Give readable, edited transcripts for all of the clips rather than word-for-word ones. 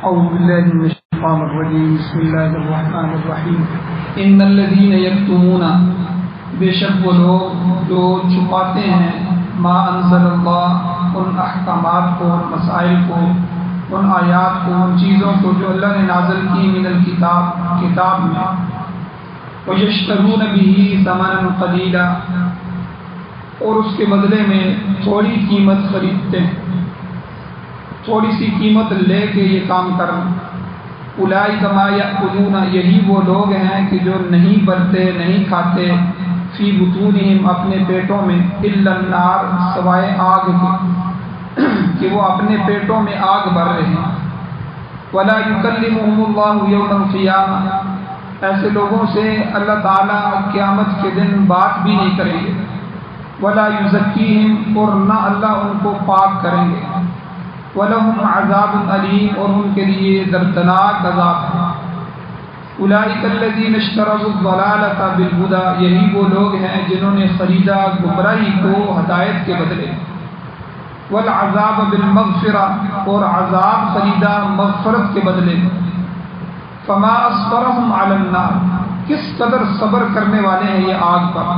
أعوذ بالله من الشيطان الرجيم بسم الله الرحمن الرحیم ان الذين يكتمون بے شک وہ لوگ جو چھپاتے ہیں ما انزل اللہ ان احکامات کو، ان مسائل کو، ان آیات کو، ان چیزوں کو جو اللہ نے نازل کی من الکتاب کتاب میں، وَيَشْتَرُونَ بِهِ ثَمَنًا قَلِيلًا اور اس کے بدلے میں تھوڑی قیمت خریدتے ہیں، تھوڑی سی قیمت لے کے یہ کام کرنا۔ اولئک ما یأکلون یہی وہ لوگ ہیں کہ جو نہیں بھرتے، نہیں کھاتے، فی بطونہم اپنے پیٹوں میں، الا النار سوائے آگ کے کہ وہ اپنے پیٹوں میں آگ بھر رہے ہیں۔ ولا یکلمہم اللہ یوم القیامہ ایسے لوگوں سے اللہ تعالیٰ قیامت کے دن بات بھی نہیں کریں گے۔ ولا یزکیہم اور نہ اللہ ان کو پاک کریں گے۔ وَلَهُمْ عَذَابٌ أَلِيمٌ اور ان کے لیے دردناک عذاب ہے۔ أُولَئِكَ الَّذِينَ اشْتَرَوُا الضَّلَالَةَ بِالْهُدَى یہی وہ لوگ ہیں جنہوں نے خریدا گمراہی کو ہدایت کے بدلے، وَالْعَذَابَ بِالْمَغْفِرَةِ اور عذاب خریدا مغفرت کے بدلے۔ فَمَا أَصْبَرَهُمْ عَلَى النَّارِ کس قدر صبر کرنے والے ہیں یہ آگ پر۔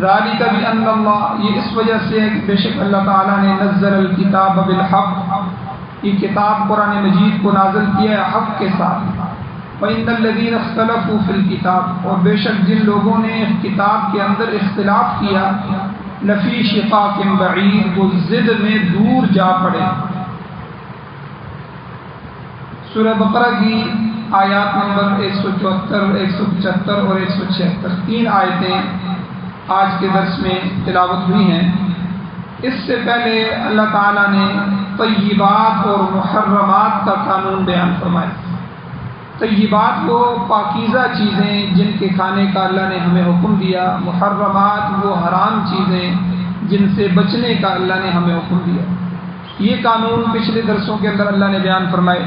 ذالک بأن اللہ یہ اس وجہ سے ہے کہ بے شک اللہ تعالیٰ نے نزل الکتاب بالحق یہ کتاب قرآن مجید کو نازل کیا ہے حق کے ساتھ۔ وإن الذین اختلفوا فی الکتاب اور بے شک جن لوگوں نے کتاب کے اندر اختلاف کیا، لفی شقاق بعید وہ ضد میں دور جا پڑے۔ سورہ بقرہ کی آیات نمبر 174، 175 اور 176 تین آیتیں آج کے درس میں تلاوت ہوئی ہیں۔ اس سے پہلے اللہ تعالیٰ نے طیبات اور محرمات کا قانون بیان فرمایا۔ طیبات وہ پاکیزہ چیزیں جن کے کھانے کا اللہ نے ہمیں حکم دیا، محرمات وہ حرام چیزیں جن سے بچنے کا اللہ نے ہمیں حکم دیا۔ یہ قانون پچھلے درسوں کے اندر اللہ نے بیان فرمائے،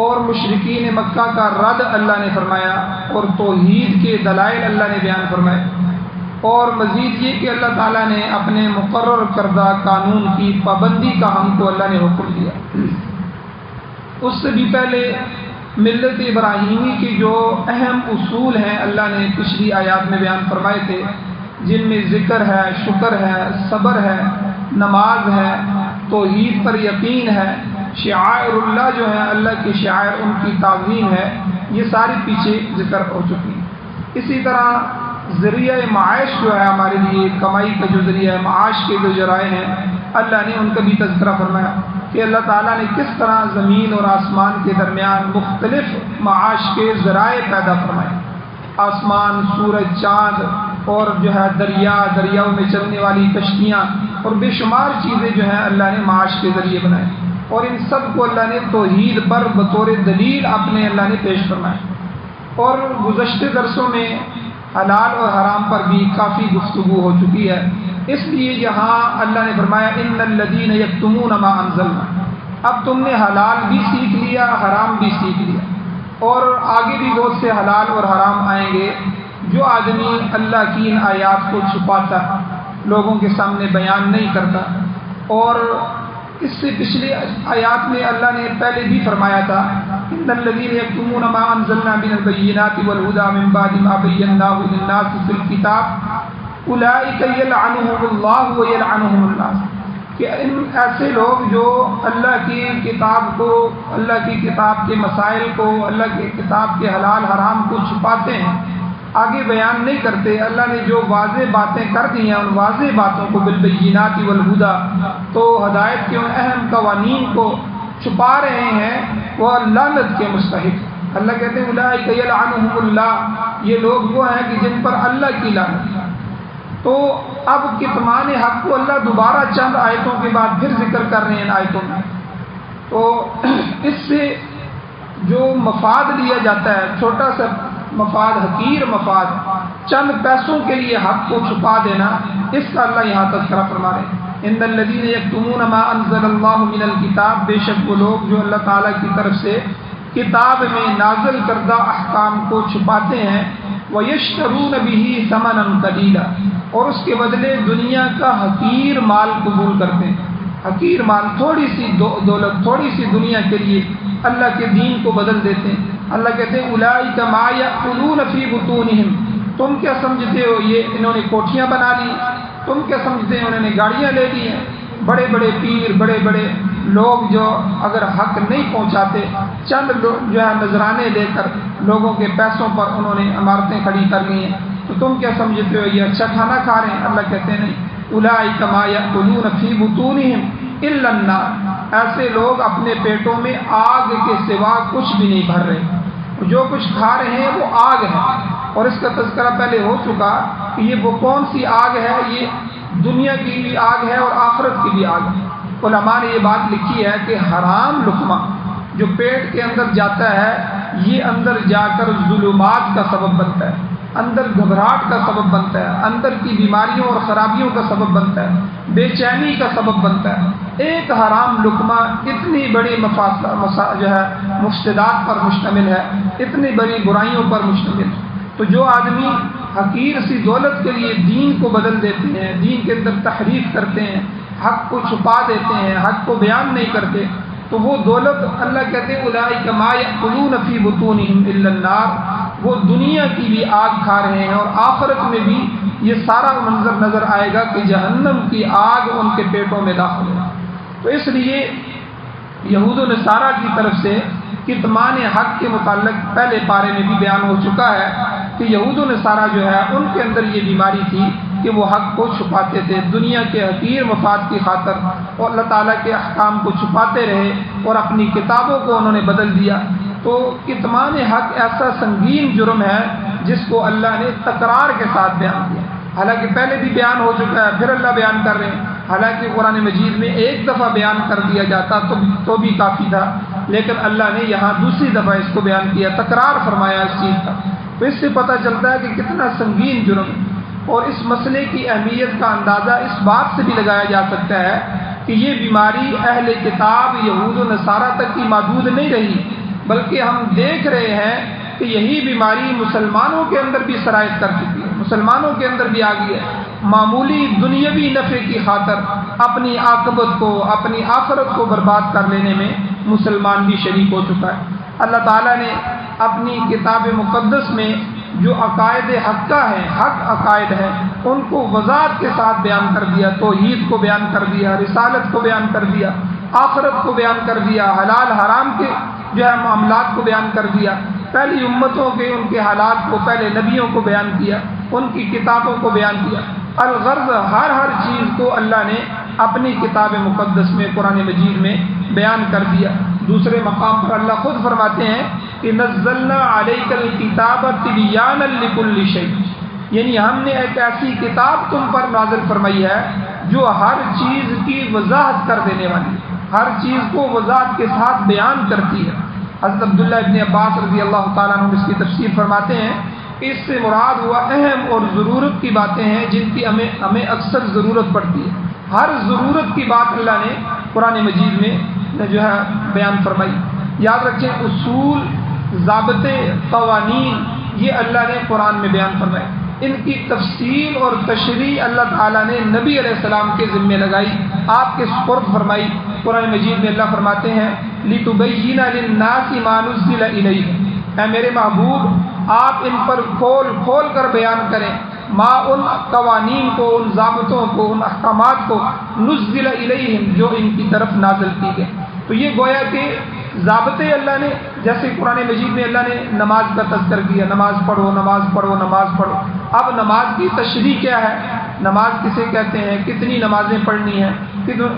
اور مشرکین مکہ کا رد اللہ نے فرمایا، اور توحید کے دلائل اللہ نے بیان فرمائے، اور مزید یہ کہ اللہ تعالیٰ نے اپنے مقرر کردہ قانون کی پابندی کا ہم کو اللہ نے حکم دیا۔ اس سے بھی پہلے ملت ابراہیمی کی جو اہم اصول ہیں اللہ نے پچھلی آیات میں بیان فرمائے تھے، جن میں ذکر ہے، شکر ہے، صبر ہے، نماز ہے، توحید پر یقین ہے، شعائر اللہ جو ہے اللہ کی شعائر ان کی تعظیم ہے، یہ ساری پیچھے ذکر ہو چکی۔ اسی طرح ذریعہ معاش جو ہے ہمارے لیے کمائی کا جو ذریعہ معاش کے جو ذرائع ہیں اللہ نے ان کا بھی تذکرہ فرمایا کہ اللہ تعالیٰ نے کس طرح زمین اور آسمان کے درمیان مختلف معاش کے ذرائع پیدا فرمائے۔ آسمان، سورج، چاند اور جو ہے دریاؤں میں چلنے والی کشتیاں اور بے شمار چیزیں جو ہیں اللہ نے معاش کے ذریعے بنائے، اور ان سب کو اللہ نے توحید پر بطور دلیل اپنے اللہ نے پیش فرمایا۔ اور گزشتہ درسوں میں حلال اور حرام پر بھی کافی گفتگو ہو چکی ہے، اس لیے یہاں اللہ نے فرمایا ان الذین یکتمون ما انزلنا، اب تم نے حلال بھی سیکھ لیا، حرام بھی سیکھ لیا، اور آگے بھی بہت سے حلال اور حرام آئیں گے۔ جو آدمی اللہ کی ان آیات کو چھپاتا، لوگوں کے سامنے بیان نہیں کرتا، اور اس سے پچھلی آیات میں اللہ نے پہلے بھی فرمایا تھا ان الذین یکتمون ما انزلنا من البینات والہدی من بعد ما بیناہ للناس فی الکتاب اولئک یلعنہم اللہ ویلعنہم الناس کہ ان ایسے لوگ جو اللہ کی کتاب کو، اللہ کی کتاب کے مسائل کو، اللہ کی کتاب کے حلال حرام کو چھپاتے ہیں، آگے بیان نہیں کرتے، اللہ نے جو واضح باتیں کر دی ہیں ان واضح باتوں کو بالبینات والہدی تو ہدایت کے ان اہم قوانین کو چھپا رہے ہیں، وہ لعنت کے مستحق۔ اللہ کہتے ہیں اولئک یلعنہم اللہ یہ لوگ وہ ہیں کہ جن پر اللہ کی لعنت۔ تو اب کتمان حق کو اللہ دوبارہ چند آیتوں کے بعد پھر ذکر کر رہے ہیں ان آیتوں میں، تو اس سے جو مفاد لیا جاتا ہے، چھوٹا سا مفاد، حقیر مفاد، چند پیسوں کے لیے حق کو چھپا دینا، اس کا اللہ یہاں تذکرہ فرما رہے ہیں۔ ان الذین یکتمون ما انزل اللہ من الکتاب بے شک وہ لوگ جو اللہ تعالیٰ کی طرف سے کتاب میں نازل کردہ احکام کو چھپاتے ہیں، وَيَشْتَرُونَ بِهِ ثَمَنًا قَلِيلًا اور اس کے بدلے دنیا کا حقیر مال قبول کرتے ہیں۔ حقیر مال، تھوڑی سی دولت، تھوڑی سی دنیا کے لیے اللہ کے دین کو بدل دیتے ہیں۔ اللہ کہتے ہیں اولئک ما یأکلون فی بطونہم، تم کیا سمجھتے ہو یہ انہوں نے کوٹھیاں بنا لی، تم کیا سمجھتے ہیں انہوں نے گاڑیاں لے لی ہیں؟ بڑے بڑے پیر، بڑے بڑے لوگ جو اگر حق نہیں پہنچاتے، چند لوگ جو ہے نذرانے لے کر لوگوں کے پیسوں پر انہوں نے عمارتیں کھڑی کر لی ہیں، تو تم کیا سمجھتے ہو یہ اچھا کھانا کھا رہے ہیں؟ اللہ کہتے ہیں نہیں، اولئک ما یأکلون فی بطونہم الا النار، ایسے لوگ اپنے پیٹوں میں آگ کے سوا کچھ بھی نہیں بھر رہے، جو کچھ کھا رہے ہیں وہ آگ ہے۔ اور اس کا تذکرہ پہلے ہو چکا کہ یہ وہ کون سی آگ ہے، یہ دنیا کی بھی آگ ہے اور آخرت کی بھی آگ ہے۔ علماء نے یہ بات لکھی ہے کہ حرام لقمہ جو پیٹ کے اندر جاتا ہے یہ اندر جا کر ظلمات کا سبب بنتا ہے، اندر گھبراہٹ کا سبب بنتا ہے، اندر کی بیماریوں اور خرابیوں کا سبب بنتا ہے، بے چینی کا سبب بنتا ہے۔ ایک حرام لقمہ اتنی بڑی مفسدات پر مشتمل ہے، اتنی بڑی برائیوں پر مشتمل ہے۔ تو جو آدمی حقیر سی دولت کے لیے دین کو بدل دیتے ہیں، دین کے اندر تحریف کرتے ہیں، حق کو چھپا دیتے ہیں، حق کو بیان نہیں کرتے، تو وہ دولت اللہ کہتے ہیں اولئک ما یأکلون فی بطونہم الا النار، وہ دنیا کی بھی آگ کھا رہے ہیں اور آخرت میں بھی یہ سارا منظر نظر آئے گا کہ جہنم کی آگ ان کے پیٹوں میں داخل ہے۔ تو اس لیے یہود و نصارہ کی طرف سے کتمان حق کے متعلق پہلے پارے میں بھی بیان ہو چکا ہے کہ یہود و نصارہ جو ہے ان کے اندر یہ بیماری تھی کہ وہ حق کو چھپاتے تھے، دنیا کے حقیر مفاد کی خاطر اور اللہ تعالیٰ کے احکام کو چھپاتے رہے اور اپنی کتابوں کو انہوں نے بدل دیا۔ تو کتمان حق ایسا سنگین جرم ہے جس کو اللہ نے تکرار کے ساتھ بیان کیا، حالانکہ پہلے بھی بیان ہو چکا ہے، پھر اللہ بیان کر رہے ہیں۔ حالانکہ قرآن مجید میں ایک دفعہ بیان کر دیا جاتا تو بھی کافی تھا، لیکن اللہ نے یہاں دوسری دفعہ اس کو بیان کیا، تکرار فرمایا اس چیز کا۔ تو اس سے پتہ چلتا ہے کہ کتنا سنگین جرم ہے، اور اس مسئلے کی اہمیت کا اندازہ اس بات سے بھی لگایا جا سکتا ہے کہ یہ بیماری اہل کتاب یہود و نصارہ تک ہی محدود نہیں رہی، بلکہ ہم دیکھ رہے ہیں کہ یہی بیماری مسلمانوں کے اندر بھی سرایت کر چکی ہے، مسلمانوں کے اندر بھی آ گئی ہے۔ معمولی دنیاوی نفع کی خاطر اپنی عاقبت کو، اپنی آخرت کو برباد کر لینے میں مسلمان بھی شریک ہو چکا ہے۔ اللہ تعالیٰ نے اپنی کتاب مقدس میں جو عقائد حقہ ہیں، حق عقائد ہیں، ان کو وضاحت کے ساتھ بیان کر دیا، توحید کو بیان کر دیا، رسالت کو بیان کر دیا، آخرت کو بیان کر دیا، حلال حرام کے جو ہے معاملات کو بیان کر دیا، پہلی امتوں کے ان کے حالات کو، پہلے نبیوں کو بیان کیا، ان کی کتابوں کو بیان کیا۔ الغرض ہر چیز کو اللہ نے اپنی کتاب مقدس میں، قرآن مجید میں بیان کر دیا۔ دوسرے مقام پر اللہ خود فرماتے ہیں کہ نزلنا علیک الکتاب تبیانا لکل شیء، یعنی ہم نے ایک ایسی کتاب تم پر نازل فرمائی ہے جو ہر چیز کی وضاحت کر دینے والی، ہر چیز کو وضاحت کے ساتھ بیان کرتی ہے۔ حضرت عبداللہ ابن عباس رضی اللہ تعالیٰ عنہ اس کی تفسیر فرماتے ہیں کہ اس سے مراد ہوا اہم اور ضرورت کی باتیں ہیں جن کی ہمیں اکثر ضرورت پڑتی ہے۔ ہر ضرورت کی بات اللہ نے قرآن مجید میں جو ہے بیان فرمائی۔ یاد رکھیں، اصول، ضابطے، قوانین یہ اللہ نے قرآن میں بیان فرمائے، ان کی تفصیل اور تشریح اللہ تعالیٰ نے نبی علیہ السلام کے ذمے لگائی، آپ کے سپرد فرمائی۔ قرآن مجید میں اللہ فرماتے ہیں لِتُبَيِّنَ لِلنَّاسِ مَا نُزِّلَ إِلَيْهِمْ، اے میرے محبوب آپ ان پر کھول کر بیان کریں، ان قوانین کو، ان ضابطوں کو، ان احکامات کو نزل الیہم جو ان کی طرف نازل کی گئے۔ تو یہ گویا کہ ضابطے اللہ نے، جیسے قرآن مجید میں اللہ نے نماز کا تذکر کیا، نماز پڑھو، نماز پڑھو، نماز پڑھو۔ اب نماز کی تشریح کیا ہے، نماز کسے کہتے ہیں، کتنی نمازیں پڑھنی ہیں،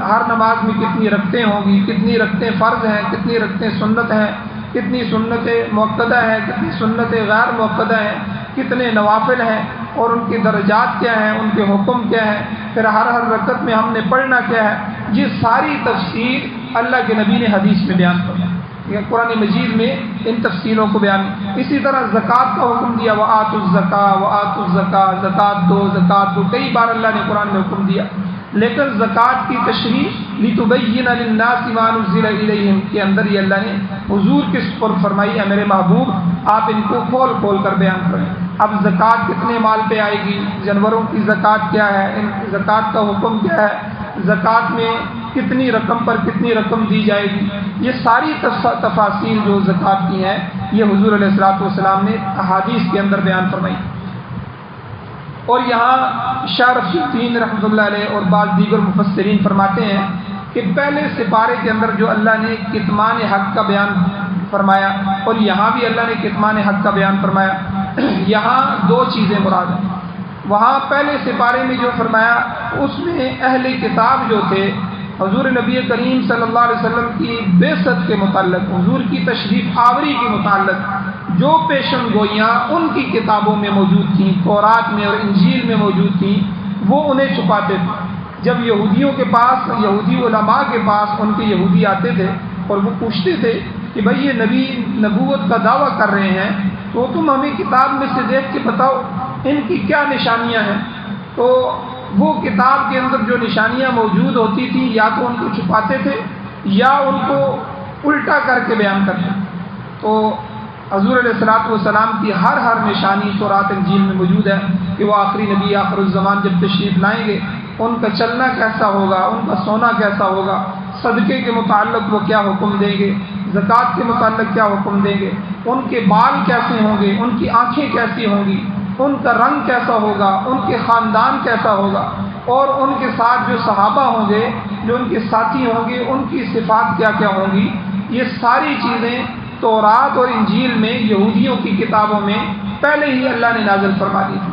ہر نماز میں کتنی رکعتیں ہوں گی، کتنی رکعتیں فرض ہیں، کتنی رکعتیں سنت ہیں، کتنی سنتیں مؤکدہ ہیں، کتنی سنتیں غیر مؤکدہ ہیں، کتنے نوافل ہیں اور ان کے درجات کیا ہیں، ان کے حکم کیا ہیں، پھر ہر رکعت میں ہم نے پڑھنا کیا ہے، یہ ساری تفصیل اللہ کے نبی نے حدیث میں بیان فرمائی، قرآن مجید میں ان تفصیلوں کو بیان۔ اسی طرح زکوٰۃ کا حکم دیا، وآتوا الزکاۃ وآتوا الزکاۃ، زکوٰۃ دو، زکوٰۃ دو، کئی بار اللہ نے قرآن میں حکم دیا۔ لیکن زکوٰۃ کی تشریح لِتُبَيِّنَ لِلنَّاسِ مَا نُزِّلَ إِلَيْهِمْ کے اندر یہ اللہ نے حضور کے سپرد فرمائی ہے، میرے محبوب آپ ان کو کھول کر بیان کریں۔ اب زکوٰۃ کتنے مال پہ آئے گی، جانوروں کی زکوٰۃ کیا ہے، ان زکوٰۃ کا حکم کیا ہے، زکوٰۃ میں کتنی رقم پر کتنی رقم دی جائے گی، یہ ساری تفاصیل جو زکوٰۃ کی ہیں یہ حضور علیہ الصلوۃ والسلام نے احادیث کے اندر بیان فرمائی۔ اور یہاں شاہ رفیع الدین رحمۃ اللہ علیہ اور بعض دیگر مفسرین فرماتے ہیں کہ پہلے سپارے کے اندر جو اللہ نے کتمان حق کا بیان فرمایا اور یہاں بھی اللہ نے کتمان حق کا بیان فرمایا، یہاں دو چیزیں مراد ہیں۔ وہاں پہلے سپارے میں جو فرمایا اس میں اہل کتاب جو تھے حضور نبی کریم صلی اللہ علیہ وسلم کی بعثت کے متعلق، حضور کی تشریف آوری کے متعلق جو پیشن گوئیاں ان کی کتابوں میں موجود تھیں، تورات میں اور انجیل میں موجود تھیں، وہ انہیں چھپاتے تھے۔ جب یہودیوں کے پاس، یہودی علماء کے پاس ان کے یہودی آتے تھے اور وہ پوچھتے تھے کہ بھئی یہ نبی نبوت کا دعویٰ کر رہے ہیں تو تم ہمیں کتاب میں سے دیکھ کے بتاؤ ان کی کیا نشانیاں ہیں، تو وہ کتاب کے اندر جو نشانیاں موجود ہوتی تھیں یا تو ان کو چھپاتے تھے یا ان کو الٹا کر کے بیان کرتے تھے۔ تو حضور علیہ الصلوۃ والسلام کی ہر نشانی تورات انجیل میں موجود ہے کہ وہ آخری نبی آخر الزمان جب تشریف لائیں گے ان کا چلنا کیسا ہوگا، ان کا سونا کیسا ہوگا، صدقے کے متعلق وہ کیا حکم دیں گے، زکوٰۃ کے متعلق کیا حکم دیں گے، ان کے بال کیسے ہوں گے، ان کی آنکھیں کیسی ہوں گی، ان کا رنگ کیسا ہوگا، ان کے خاندان کیسا ہوگا، اور ان کے ساتھ جو صحابہ ہوں گے، جو ان کے ساتھی ہوں گے، ان کی صفات کیا کیا ہوں گی۔ یہ ساری چیزیں تورات اور انجیل میں یہودیوں کی کتابوں میں پہلے ہی اللہ نے نازل فرما دی تھی۔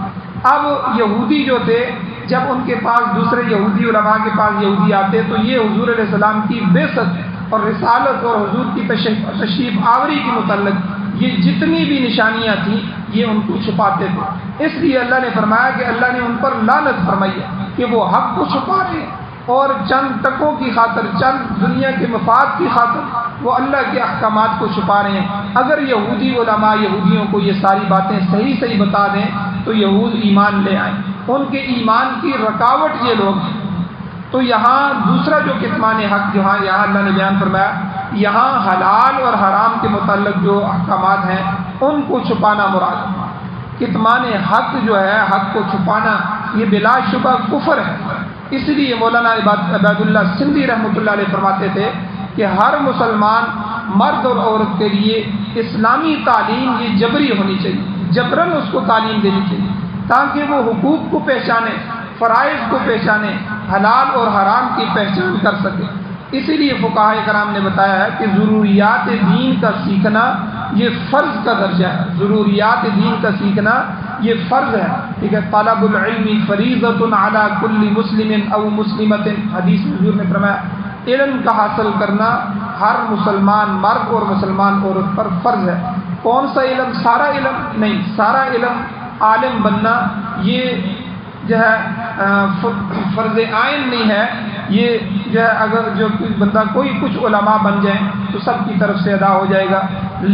اب یہودی جو تھے جب ان کے پاس دوسرے یہودی علماء کے پاس یہودی آتے تو یہ حضور علیہ السلام کی بعثت اور رسالت اور حضور کی تشریف آوری کے متعلق یہ جتنی بھی نشانیاں تھیں یہ ان کو چھپاتے تھے۔ اس لیے اللہ نے فرمایا کہ اللہ نے ان پر لعنت فرمائی ہے کہ وہ حق کو چھپا رہے ہیں اور چند ٹکوں کی خاطر، چند دنیا کے مفاد کی خاطر وہ اللہ کے احکامات کو چھپا رہے ہیں۔ اگر یہودی علماء یہودیوں کو یہ ساری باتیں صحیح بتا دیں تو یہود ایمان لے آئیں، ان کے ایمان کی رکاوٹ یہ لوگ ہیں۔ تو یہاں دوسرا جو کتمان حق یہاں اللہ نے بیان فرمایا، یہاں حلال اور حرام کے متعلق جو احکامات ہیں ان کو چھپانا مراد ہے۔ کتمان حق جو ہے، حق کو چھپانا، یہ بلا شبہ کفر ہے۔ اس لیے مولانا عباد اللہ سندھی رحمۃ اللہ علیہ فرماتے تھے کہ ہر مسلمان مرد اور عورت کے لیے اسلامی تعلیم یہ جبری ہونی چاہیے، جبراً اس کو تعلیم دینی چاہیے تاکہ وہ حقوق کو پہچانے، فرائض کو پہچانے، حلال اور حرام کی پہچان کر سکے۔ اسی لیے فقہاء کرام نے بتایا ہے کہ ضروریات دین کا سیکھنا یہ فرض کا درجہ ہے، ضروریات دین کا سیکھنا یہ فرض ہے، ٹھیک ہے۔ طلب العلم فریضۃ علی کل مسلم او مسلمۃ، حدیث میں حضور نے فرمایا علم کا حاصل کرنا ہر مسلمان مرد اور مسلمان عورت پر فرض ہے۔ کون سا علم؟ سارا علم نہیں، سارا علم عالم بننا یہ جو ہے فرض عین نہیں ہے، یہ جو ہے اگر جو بندہ کوئی کچھ علماء بن جائیں تو سب کی طرف سے ادا ہو جائے گا،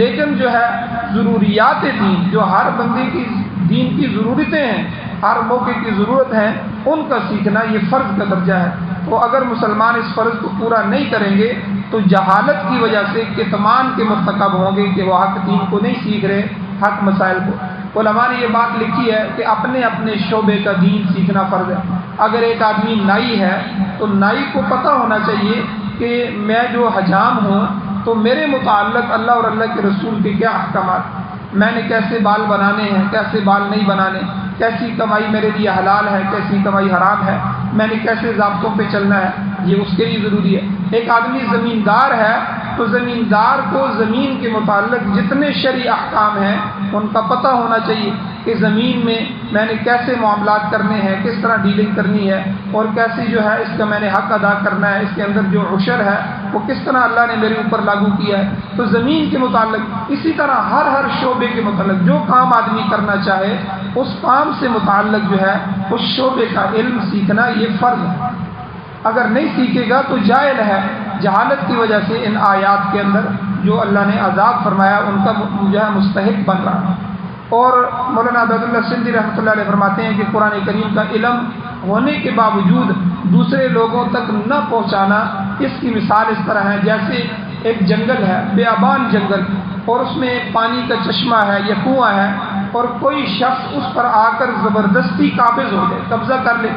لیکن جو ہے ضروریات دین، جو ہر بندے کی دین کی ضرورتیں ہیں، ہر موقع کی ضرورت ہے، ان کا سیکھنا یہ فرض کا درجہ ہے۔ تو اگر مسلمان اس فرض کو پورا نہیں کریں گے تو جہالت کی وجہ سے کتمان کے مرتکب ہوں گے کہ وہ حق دین کو نہیں سیکھ رہے، حق مسائل کو۔ علماء نے یہ بات لکھی ہے کہ اپنے اپنے شعبے کا دین سیکھنا فرض ہے۔ اگر ایک آدمی نائی ہے تو نائی کو پتہ ہونا چاہیے کہ میں جو حجام ہوں تو میرے متعلق اللہ اور اللہ کے رسول کے کیا احکامات، میں نے کیسے بال بنانے ہیں، کیسے بال نہیں بنانے، کیسی کمائی میرے لیے حلال ہے، کیسی کمائی حرام ہے، میں نے کیسے ضابطوں پہ چلنا ہے، یہ اس کے لیے ضروری ہے۔ ایک آدمی زمیندار ہے تو زمیندار کو زمین کے متعلق جتنے شرعی احکام ہیں ان کا پتہ ہونا چاہیے کہ زمین میں نے کیسے معاملات کرنے ہیں، کس طرح ڈیلنگ کرنی ہے، اور کیسی جو ہے اس کا میں نے حق ادا کرنا ہے، اس کے اندر جو عشر ہے وہ کس طرح اللہ نے میرے اوپر لاگو کیا ہے۔ تو زمین کے متعلق اسی طرح ہر شعبے کے متعلق جو کام آدمی کرنا چاہے اس کام سے متعلق جو ہے اس شعبے کا علم سیکھنا یہ فرض ہے۔ اگر نہیں سیکھے گا تو جاہل ہے، جہالت کی وجہ سے ان آیات کے اندر جو اللہ نے عذاب فرمایا ان کا جو ہے مستحق بن رہا ہے۔ اور مولانا عباد اللہ سندھی رحمۃ اللہ علیہ فرماتے ہیں کہ قرآن کریم کا علم ہونے کے باوجود دوسرے لوگوں تک نہ پہنچانا، اس کی مثال اس طرح ہے جیسے ایک جنگل ہے، بیابان جنگل، اور اس میں پانی کا چشمہ ہے یا کنواں ہے، اور کوئی شخص اس پر آ کر زبردستی قابض ہو جائے، قبضہ کر لے،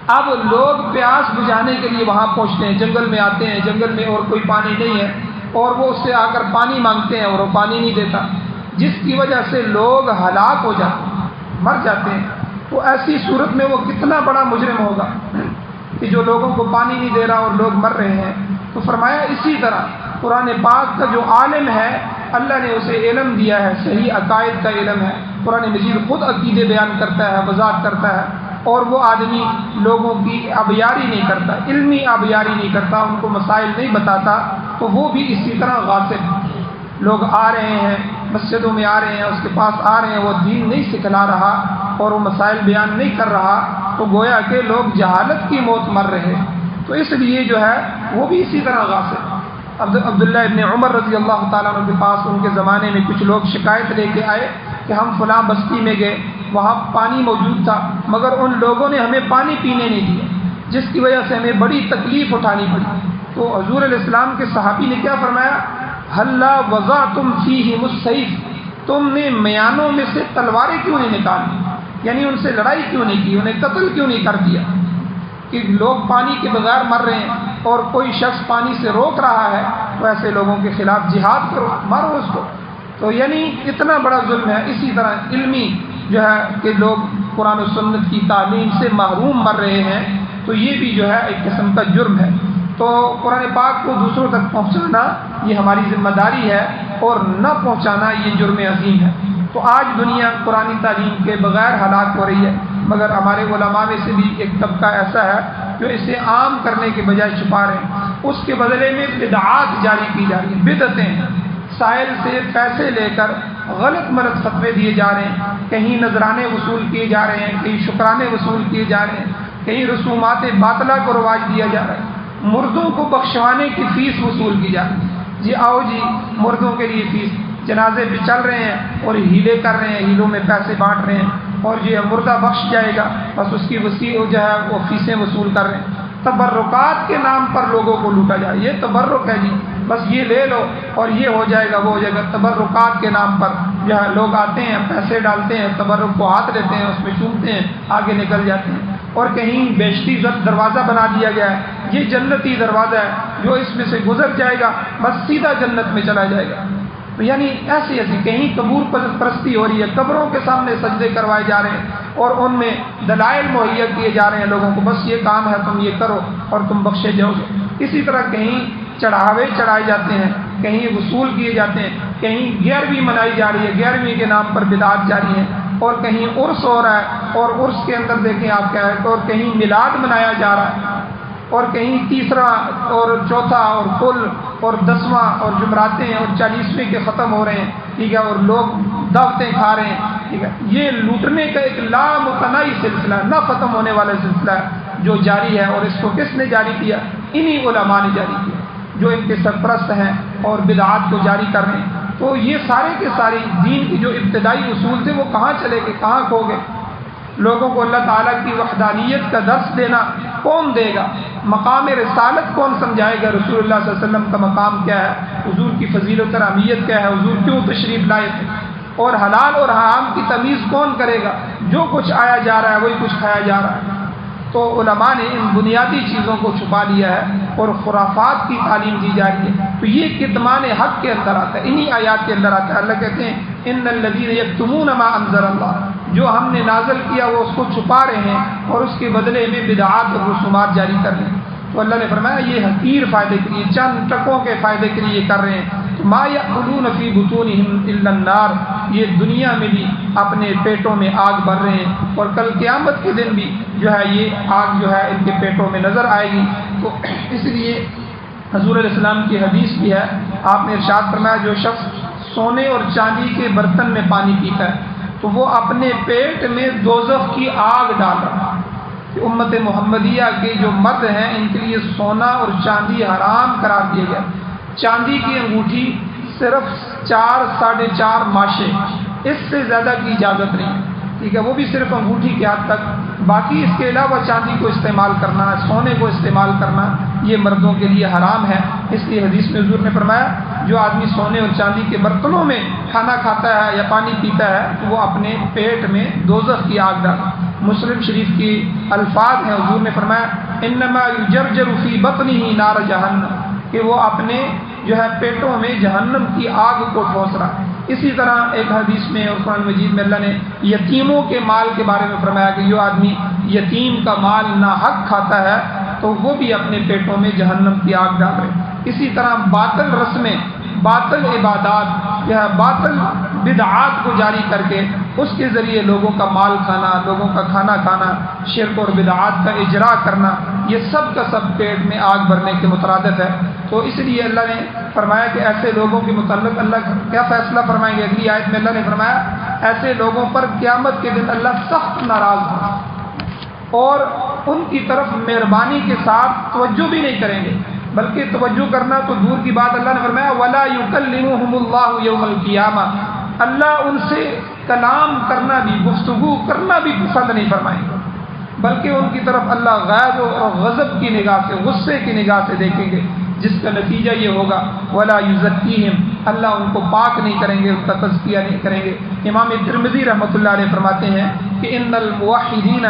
اب لوگ پیاس بجھانے کے لیے وہاں پہنچتے ہیں، جنگل میں آتے ہیں، جنگل میں اور کوئی پانی نہیں ہے، اور وہ اس سے آ کر پانی مانگتے ہیں اور وہ پانی نہیں دیتا، جس کی وجہ سے لوگ ہلاک ہو جاتے ہیں، مر جاتے ہیں۔ تو ایسی صورت میں وہ کتنا بڑا مجرم ہوگا کہ جو لوگوں کو پانی نہیں دے رہا اور لوگ مر رہے ہیں۔ تو فرمایا اسی طرح قرآن پاک کا جو عالم ہے اللہ نے اسے علم دیا ہے، صحیح عقائد کا علم ہے۔ قرآن مجید خود عقیدے بیان کرتا ہے، وضاحت کرتا ہے، اور وہ آدمی لوگوں کی آبیاری نہیں کرتا، علمی آبیاری نہیں کرتا، ان کو مسائل نہیں بتاتا، تو وہ بھی اسی طرح غاصب ہے۔ لوگ آ رہے ہیں، مسجدوں میں آ رہے ہیں، اس کے پاس آ رہے ہیں، وہ دین نہیں سکھلا رہا اور وہ مسائل بیان نہیں کر رہا، تو گویا کہ لوگ جہالت کی موت مر رہے ہیں۔ تو اس لیے جو ہے وہ بھی اسی طرح غاصب ہے۔ عبداللہ ابن عمر رضی اللہ تعالیٰ عنہ کے پاس ان کے زمانے میں کچھ لوگ شکایت لے کے آئے کہ ہم فلاں بستی میں گئے، وہاں پانی موجود تھا مگر ان لوگوں نے ہمیں پانی پینے نہیں دیا، جس کی وجہ سے ہمیں بڑی تکلیف اٹھانی پڑی۔ تو حضور علیہ السلام کے صحابی نے کیا فرمایا؟ ہلا وضعتم فیہم السیف، تم نے میانوں میں سے تلواریں کیوں نہیں نکالی؟ یعنی ان سے لڑائی کیوں نہیں کی، انہیں قتل کیوں نہیں کر دیا؟ کہ لوگ پانی کے بغیر مر رہے ہیں اور کوئی شخص پانی سے روک رہا ہے، تو ایسے لوگوں کے خلاف جہاد کرو، مارو اس کو۔ تو یعنی اتنا بڑا ظلم ہے۔ اسی طرح علمی جو ہے کہ لوگ قرآن و سنت کی تعلیم سے محروم مر رہے ہیں، تو یہ بھی جو ہے ایک قسم کا جرم ہے۔ تو قرآن پاک کو دوسروں تک پہنچانا یہ ہماری ذمہ داری ہے، اور نہ پہنچانا یہ جرم عظیم ہے۔ تو آج دنیا قرآن تعلیم کے بغیر ہلاک ہو رہی ہے، مگر ہمارے علماء میں سے بھی ایک طبقہ ایسا ہے جو اسے عام کرنے کے بجائے چھپا رہے ہیں، اس کے بدلے میں بدعات جاری کی جا رہی ہیں، بدعتیں، سائل سے پیسے لے کر غلط مرد فتوے دیے جا رہے ہیں، کہیں نذرانے وصول کیے جا رہے ہیں، کہیں شکرانے وصول کیے جا رہے ہیں، کہیں رسومات باطلہ کو رواج دیا جا رہا ہے، مردوں کو بخشوانے کی فیس وصول کی جا رہی ہے۔ جی آؤ جی مردوں کے لیے فیس، جنازے پہ چل رہے ہیں اور ہیلے کر رہے ہیں، ہیلوں میں پیسے بانٹ رہے ہیں، اور یہ مردہ بخش جائے گا بس اس کی وسیع جو ہے وہ فیسیں وصول کر رہے ہیں۔ تبرکات کے نام پر لوگوں کو لوٹا جائے، یہ تبرک ہے جی، بس یہ لے لو اور یہ ہو جائے گا وہ ہو جائے گا۔ تبرکات کے نام پر جو ہے لوگ آتے ہیں، پیسے ڈالتے ہیں، تبرک کو ہاتھ لیتے ہیں، اس میں چومتے ہیں، آگے نکل جاتے ہیں۔ اور کہیں بیشتی دروازہ بنا دیا گیا ہے، یہ جنتی دروازہ ہے، جو اس میں سے گزر جائے گا بس سیدھا جنت میں چلا جائے گا۔ یعنی ایسی کہیں قبور پرستی ہو رہی ہے، قبروں کے سامنے سجدے کروائے جا رہے ہیں اور ان میں دلائل مہیا کیے جا رہے ہیں لوگوں کو، بس یہ کام ہے تم یہ کرو اور تم بخشے جاؤ گے۔ اسی طرح کہیں چڑھاوے چڑھائے جاتے ہیں، کہیں وصول کیے جاتے ہیں، کہیں 11ویں منائی جا رہی ہے، 11ویں کے نام پر بدعات جاری ہے، اور کہیں عرس ہو رہا ہے اور عرس کے اندر دیکھیں آپ کیا ہے، اور کہیں میلاد منایا جا رہا ہے، اور کہیں تیسرا اور چوتھا اور کل اور 10واں اور جمعراتیں اور 40ویں کے ختم ہو رہے ہیں، ٹھیک ہے، اور لوگ دعوتیں کھا رہے ہیں، ٹھیک ہے۔ یہ لوٹنے کا ایک لامتناہی سلسلہ ہے، نہ ختم ہونے والا سلسلہ ہے جو جاری ہے، اور اس کو کس نے جاری کیا؟ انہی علماء نے جاری کیا جو ان کے سرپرست ہیں اور بدعات کو جاری کر رہے ہیں۔ تو یہ سارے کے سارے دین کی جو ابتدائی اصول تھے وہ کہاں چلے گئے، کہاں کھو گئے؟ لوگوں کو اللہ تعالیٰ کی وحدانیت کا درس دینا کون دے گا؟ مقام رسالت کون سمجھائے گا؟ رسول اللہ صلی اللہ علیہ وسلم کا مقام کیا ہے؟ حضور کی فضیلت اور اہمیت کیا ہے؟ حضور کیوں تشریف لائے تھے؟ اور حلال اور حرام کی تمیز کون کرے گا؟ جو کچھ آیا جا رہا ہے وہی کچھ کھایا جا رہا ہے۔ تو علماء نے ان بنیادی چیزوں کو چھپا لیا ہے اور خرافات کی تعلیم دی جا رہی ہے۔ تو یہ کتمان حق کے اندر آتا ہے، انہی آیات کے اندر آتا ہے۔ اللہ کہتے ہیں ان الذین یکتمون ما انزل اللہ، جو ہم نے نازل کیا وہ اس کو چھپا رہے ہیں اور اس کے بدلے میں بدعات اور رسومات جاری کر رہے ہیں۔ تو اللہ نے فرمایا یہ حقیر فائدے کے لیے، چند ٹکوں کے فائدے کے لیے یہ کر رہے ہیں۔ ما یأکلون فی بطونہم الا النار، یہ دنیا میں بھی اپنے پیٹوں میں آگ بھر رہے ہیں اور کل قیامت کے دن بھی جو ہے یہ آگ جو ہے ان کے پیٹوں میں نظر آئے گی۔ تو اس لیے حضور علیہ السلام کی حدیث بھی ہے، آپ نے ارشاد فرمایا جو شخص سونے اور چاندی کے برتن میں پانی پیتا ہے تو وہ اپنے پیٹ میں دوزخ کی آگ ڈال رہا ہے۔ امت محمدیہ کے جو مرد ہیں ان کے لیے سونا اور چاندی حرام قرار دیا گیا۔ چاندی کی انگوٹھی صرف 4 ساڑھے 4 ماشے، اس سے زیادہ کی اجازت نہیں، ٹھیک ہے، وہ بھی صرف انگوٹھی کے حد تک، باقی اس کے علاوہ چاندی کو استعمال کرنا، سونے کو استعمال کرنا یہ مردوں کے لیے حرام ہے۔ اس لیے حدیث میں حضور نے فرمایا جو آدمی سونے اور چاندی کے برتنوں میں کھانا کھاتا ہے یا پانی پیتا ہے تو وہ اپنے پیٹ میں دوزخ کی آگ ڈالتا ہے۔ مسلم شریف کی الفاظ ہیں، حضور نے فرمایا انما یجرجر فی بطنہ نار جہنم، کہ وہ اپنے جو ہے پیٹوں میں جہنم کی آگ کو ٹھونس رہا ہے۔ اسی طرح ایک حدیث میں اور قرآن مجید میں اللہ نے یتیموں کے مال کے بارے میں فرمایا کہ جو آدمی یتیم کا مال ناحق کھاتا ہے تو وہ بھی اپنے پیٹوں میں جہنم کی آگ ڈال رہے۔ اسی طرح باطل رسمیں، باطل عبادات یا باطل بدعات کو جاری کر کے اس کے ذریعے لوگوں کا مال کھانا، لوگوں کا کھانا کھانا، شرک اور بدعات کا اجرا کرنا، یہ سب کا سب پیٹ میں آگ بھرنے کے مترادف ہے۔ تو اس لیے اللہ نے فرمایا کہ ایسے لوگوں کے متعلق اللہ کیا فیصلہ فرمائیں گے۔ اگلی آیت میں اللہ نے فرمایا ایسے لوگوں پر قیامت کے دن اللہ سخت ناراض ہوگا اور ان کی طرف مہربانی کے ساتھ توجہ بھی نہیں کریں گے، بلکہ توجہ کرنا تو دور کی بات، اللہ نے فرمایا وَلَا يُكَلِّمُهُمُ اللَّهُ يَوْمَ الْقِيَامَةِ، اللہ ان سے کلام کرنا بھی، گفتگو کرنا بھی پسند نہیں فرمائیں گے، بلکہ ان کی طرف اللہ غیظ اور غضب کی نگاہ سے، غصے کی نگاہ سے دیکھیں گے، جس کا نتیجہ یہ ہوگا وَلَا يُزَكِّيهِمْ، اللہ ان کو پاک نہیں کریں گے، ان کا تزکیہ نہیں کریں گے۔ امام ترمذی رحمۃ اللہ علیہ فرماتے ہیں کہ ان الموحدین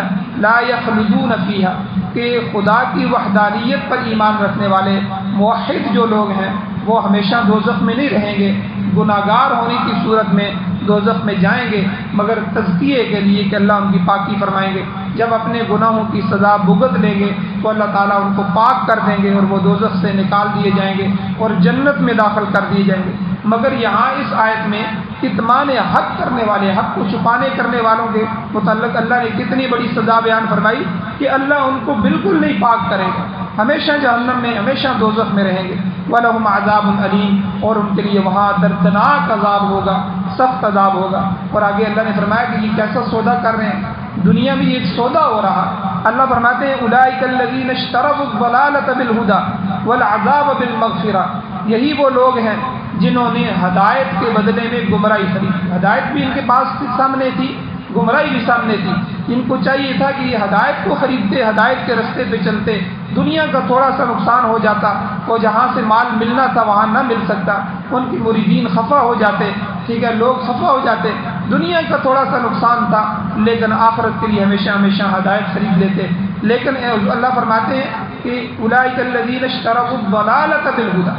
لا يخلدون فیها، کہ خدا کی وحدانیت پر ایمان رکھنے والے موحد جو لوگ ہیں وہ ہمیشہ دوزخ میں نہیں رہیں گے، گناہگار ہونے کی صورت میں دوزخ میں جائیں گے، مگر تزکیے کے لیے کہ اللہ ان کی پاکی فرمائیں گے۔ جب اپنے گناہوں کی سزا بھگت لیں گے تو اللہ تعالیٰ ان کو پاک کر دیں گے اور وہ دوزخ سے نکال دیے جائیں گے اور جنت میں داخل کر دیے جائیں گے۔ مگر یہاں اس آیت میں کتمان حق کرنے والے، حق کو چھپانے کرنے والوں کے متعلق اللہ نے کتنی بڑی سزا بیان فرمائی کہ اللہ ان کو بالکل نہیں پاک کرے گا، ہمیشہ جہنم میں، ہمیشہ دوزخ میں رہیں گے۔ وَلَهُمْ عَذَابٌ أَلِيمٌ، اور ان کے لیے وہاں دردناک عذاب ہوگا، سخت عذاب ہوگا۔ اور آگے اللہ نے فرمایا کہ یہ کیسا سودا کر رہے ہیں، دنیا میں ایک سودا ہو رہا۔ اللہ فرماتے ہیں اولئک الذین اشتروا الضلالۃ بالہدى والعذاب بالمغفرہ، یہی وہ لوگ ہیں جنہوں نے ہدایت کے بدلے میں گمراہی خریدی۔ ہدایت بھی ان کے پاس سامنے تھی، گمراہی بھی سامنے تھی، ان کو چاہیے تھا کہ یہ ہدایت کو خریدتے، ہدایت کے رستے پہ چلتے، دنیا کا تھوڑا سا نقصان ہو جاتا، وہ جہاں سے مال ملنا تھا وہاں نہ مل سکتا، ان کی مریدین خفا ہو جاتے، ٹھیک ہے، لوگ خفا ہو جاتے، دنیا کا تھوڑا سا نقصان تھا، لیکن آخرت کے لیے ہمیشہ ہمیشہ ہدایت خرید لیتے۔ لیکن اللہ فرماتے ہیں کہ اولئک الذین اشتروا الضلالۃ بالہدى،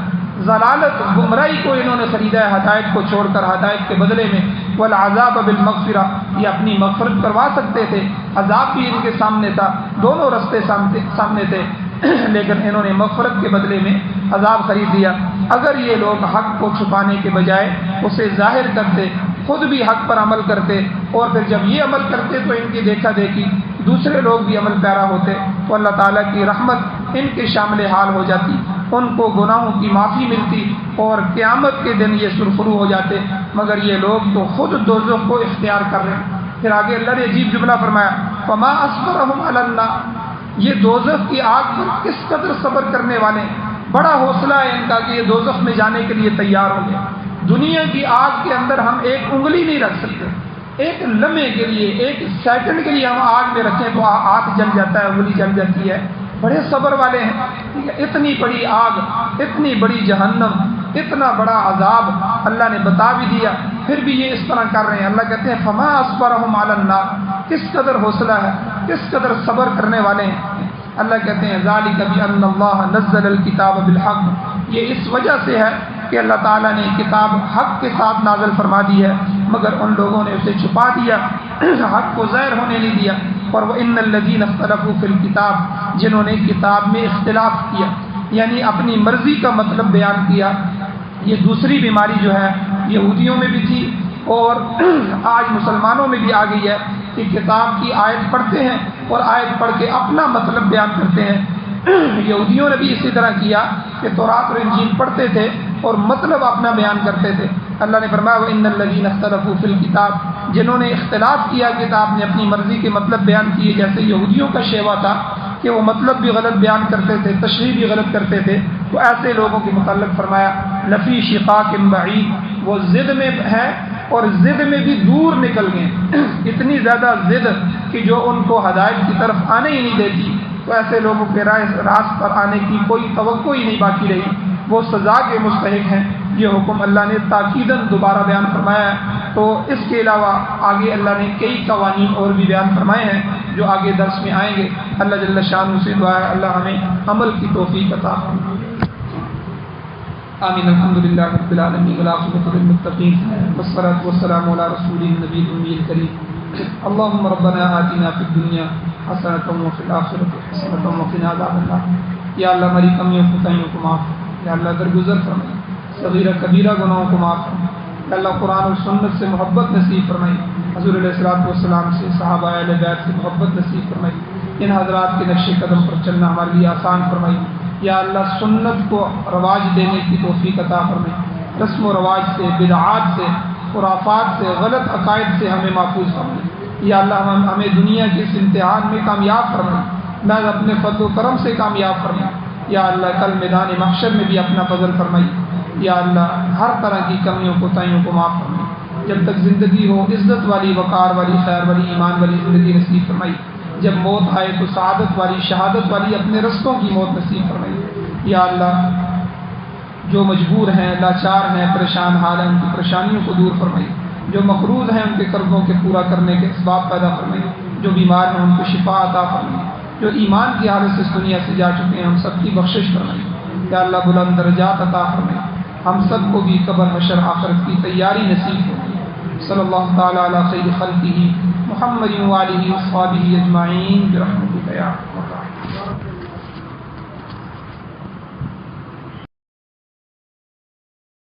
ضلالت گمراہی کو انہوں نے خریدا ہے ہدایت کو چھوڑ کر، ہدایت کے بدلے میں، والعذاب بالمغفرہ، یہ اپنی مغفرت کروا سکتے تھے، عذاب بھی ان کے سامنے تھا، دونوں رستے سامنے تھے، لیکن انہوں نے مغفرت کے بدلے میں عذاب خرید لیا۔ اگر یہ لوگ حق کو چھپانے کے بجائے اسے ظاہر کرتے، خود بھی حق پر عمل کرتے، اور پھر جب یہ عمل کرتے تو ان کی دیکھا دیکھی دوسرے لوگ بھی عمل پیرا ہوتے، تو اللہ تعالیٰ کی رحمت ان کے شامل حال ہو جاتی، ان کو گناہوں کی معافی ملتی اور قیامت کے دن یہ سرخرو ہو جاتے، مگر یہ لوگ تو خود دوزخ کو اختیار کر رہے ہیں۔ پھر آگے اللہ نے عجیب جملہ فرمایا فما اصبرهم علی النار، یہ دوزخ کی آگ پر کس قدر صبر کرنے والے ہیں، بڑا حوصلہ ہے ان کا کہ یہ دوزخ میں جانے کے لیے تیار ہو گئے۔ دنیا کی آگ کے اندر ہم ایک انگلی نہیں رکھ سکتے، ایک لمحے کے لیے، ایک سیکنڈ کے لیے ہم آگ میں رکھیں تو ہاتھ جل جاتا ہے، انگلی جل جاتی ہے، بڑے صبر والے ہیں۔ اتنی بڑی آگ، اتنی بڑی جہنم، اتنا بڑا عذاب اللہ نے بتا بھی دیا، پھر بھی یہ اس طرح کر رہے ہیں۔ اللہ کہتے ہیں فما اصبرهم علی النار، کس قدر حوصلہ ہے، کس قدر صبر کرنے والے ہیں۔ اللہ کہتے ہیں ذالک بان اللہ نزل الکتاب بالحق، یہ اس وجہ سے ہے کہ اللہ تعالیٰ نے کتاب حق کے ساتھ نازل فرما دی ہے، مگر ان لوگوں نے اسے چھپا دیا، حق کو ظاہر ہونے نہیں دیا۔ اور وَإِنَّ الَّذِينَ اخْتَلَفُوا فِي الْكِتَابِ، جنہوں نے کتاب میں اختلاف کیا، یعنی اپنی مرضی کا مطلب بیان کیا، یہ دوسری بیماری جو ہے یہودیوں میں بھی تھی اور آج مسلمانوں میں بھی آ گئی ہے کہ کتاب کی آیت پڑھتے ہیں اور آیت پڑھ کے اپنا مطلب بیان کرتے ہیں۔ یہودیوں نے بھی اسی طرح کیا کہ تورات اور انجیل پڑھتے تھے اور مطلب اپنا بیان کرتے تھے۔ اللہ نے فرمایا وَإِنَّ الَّذِينَ اخْتَلَفُوا فِي الْكِتَابِ، جنہوں نے اختلاف کیا کتاب نے، اپنی مرضی کے مطلب بیان کیے، جیسے یہودیوں کا شیوا تھا کہ وہ مطلب بھی غلط بیان کرتے تھے، تشریح بھی غلط کرتے تھے، تو ایسے لوگوں کے متعلق فرمایا لفی شقاق بعید، وہ ضد میں ہے اور ضد میں بھی دور نکل گئے، اتنی زیادہ ضد کہ جو ان کو ہدایت کی طرف آنے ہی نہیں دیتی، تو ایسے لوگوں کے راست پر آنے کی کوئی توقع ہی نہیں باقی رہی، وہ سزا کے مستحق ہیں۔ یہ حکم اللہ نے تاکیداً دوبارہ بیان فرمایا ہے۔ تو اس کے علاوہ آگے اللہ نے کئی قوانین اور بھی بیان فرمائے ہیں، جو آگے درس میں آئیں گے اللہ جل شانہ سے دعا ہے اللہ ہمیں عمل کی توفیق عطا فرمائے. آمین. الحمدللہ رب العالمین والعاقبۃ للمتقین والصلاۃ والسلام علی رسول النبی الامی الکریم. اللهم ربنا آتنا فی الدنیا حسنۃ وفی الآخرۃ حسنۃ وقنا عذاب النار. یا اللہ ہماری کمیوں کوتاہیوں کو معاف فرما. یا اللہ درگزر فرمائے صغیرہ کبیرہ گناہوں کو معاف فرما. یا اللہ قرآن اور سنت سے محبت نصیب فرمائی. حضور علیہ الصلوۃ والسلام سے صحابہ اہل بیت سے محبت نصیب فرمائی. ان حضرات کے نقش قدم پر چلنا ہمارے لیے آسان فرمائی. یا اللہ سنت کو رواج دینے کی توفیق عطا فرمائی. رسم و رواج سے، بدعات سے، خرافات سے، غلط عقائد سے ہمیں محفوظ فرمائی. یا اللہ ہمیں دنیا کے اس امتحان میں کامیاب فرمائی. اللہ اپنے فضل و کرم سے کامیاب فرمائی. یا اللہ کل میدان محشر میں بھی اپنا فضل فرمائی. یا اللہ ہر طرح کی کمیوں کوتاہیوں کو معاف فرمائی. جب تک زندگی ہو عزت والی، وقار والی، خیر والی، ایمان والی زندگی نصیب فرمائی. جب موت آئے تو سعادت والی، شہادت والی اپنے رستوں کی موت نصیب فرمائی. یا اللہ جو مجبور ہیں، لاچار ہیں، پریشان حال ہیں، ان کی پریشانیوں کو دور فرمائی. جو مقروض ہیں ان کے قرضوں کے پورا کرنے کے اسباب پیدا فرمائی. جو بیمار ہیں ان کو شفا عطا فرمائی. جو ایمان کی حالت سے اس دنیا سے جا چکے ہیں ہم سب کی بخشش فرمائی. یا اللہ بلند درجات عطا فرمائی. ہم سب کو بھی قبر حشر آخرت کی تیاری نصیب ہو. صلی اللہ تعالی علی خیر خلقہ محمد وآلہ وصحبہ اجمعین برحمتک یا ارحم الراحمین.